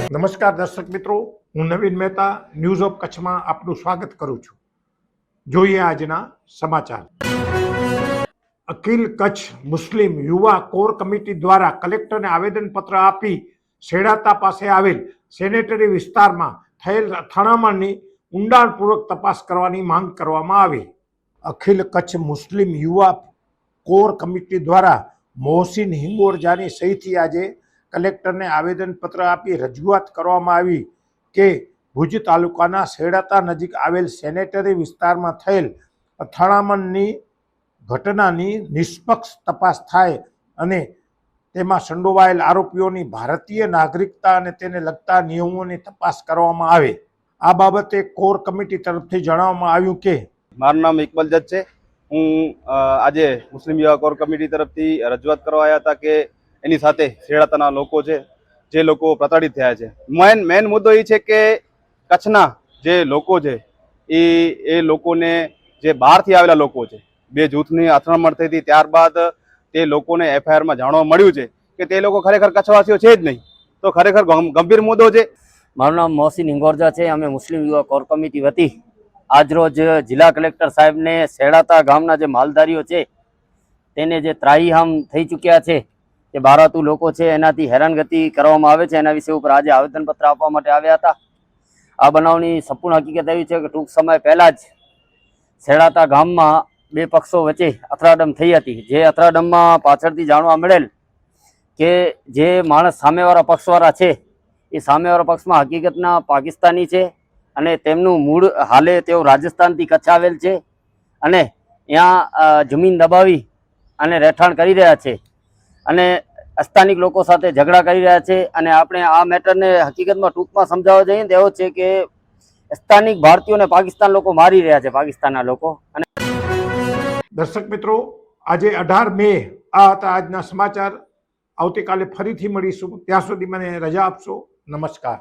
નમસ્કાર દર્શક મિત્રો, હું નવીન મહેતા ન્યૂઝ ઓફ કચ્છમાં આપનું સ્વાગત કરું છું। જોઈએ આજના સમાચાર। અખિલ કચ્છ મુસ્લિમ યુવા કોર કમિટી દ્વારા કલેક્ટરને આવેદનપત્ર આપી સેડાતા પાસે આવેલ સેનેટરી વિસ્તારમાં થયેલ અથડામણની ઊંડાણપૂર્વક તપાસ કરવાની માંગ કરવામાં આવી। અખિલ કચ્છ મુસ્લિમ યુવા કોર કમિટી દ્વારા મોહસિન હિંગોરજાની સહીથી આજે કલેક્ટરને આવેદનપત્ર આપી રજૂઆત કરવામાં આવી કે ભુજ તાલુકાના સેડાતા નજીક આવેલ સેનેટરી વિસ્તારમાં થયેલ અથડામણની ઘટનાની નિષ્પક્ષ તપાસ થાય અને તેમાં સંડોવાયેલ આરોપીઓની ભારતીય નાગરિકતા અને તેને લગતા નિયમોની તપાસ કરવામાં આવે। આ બાબતે કોર કમિટી તરફથી જણાવવામાં આવ્યું કે મારું નામ ઇકબાલ જજ છે। હું આજે મુસ્લિમ યુવા કોર કમિટી તરફથી રજૂઆત કરવા આવ્યા હતા કે એની સાથે સેડાતાના લોકો છે જે લોકો પ્રતાડિત થયા છે। મેન મુદ્દો એ છે કે કચ્છના જે લોકો છે એ લોકોને જે બહારથી આવેલા લોકો છે, બે જૂથની અથડામણ થઈ હતી ત્યારબાદ તે લોકોને એફઆઈઆરમાં જાણવા મળ્યું છે કે તે લોકો ખરેખર કચ્છવાસીઓ છે જ નહીં। તો ખરેખર ગંભીર મુદ્દો છે। મારું નામ મોહસિન હિંગોરજા છે। અમે મુસ્લિમ યુવા કોર કમિટી વતી આજરોજ જિલ્લા કલેક્ટર સાહેબને સેડાતા ગામના જે માલધારીઓ છે તેને જે ત્રાહીમામ થઈ ચૂક્યા છે, જે બારાતુ લોકો છે એનાથી હેરાનગતિ કરવામાં આવે છે, એના વિષય ઉપર આજે આવેદનપત્ર આપવા માટે આવ્યા હતા। આ બનાવની સંપૂર્ણ હકીકત એવી છે કે ટૂંક સમય પહેલાં જ સેડાતા ગામમાં બે પક્ષો વચ્ચે અથડામણ થઈ હતી। જે અથડામણમાં પાછળથી જાણવા મળેલ કે જે માણસ સામેવાળા પક્ષવાળા છે એ સામેવાળા પક્ષમાં હકીકતના પાકિસ્તાની છે અને તેમનું મૂળ હાલે તેઓ રાજસ્થાનથી કચ્છ આવેલ છે અને ત્યાં જમીન દબાવી અને રહેઠાણ કરી રહ્યા છે અને સ્થાનિક લોકો સાથે ઝઘડા કરી રહ્યા છે। અને આપણે આ મેટરને હકીકતમાં ટૂંકમાં સમજાવવા જઈએ તો એવો છે કે સ્થાનિક ભારતીયોને પાકિસ્તાન લોકો મારી રહ્યા છે, પાકિસ્તાનના લોકો। અને દર્શક મિત્રો, આજે 18 મે આ હતા આજના સમાચાર। આવતીકાલે ફરીથી મળીશું, ત્યાં સુધી મને રજા આપશો। નમસ્કાર।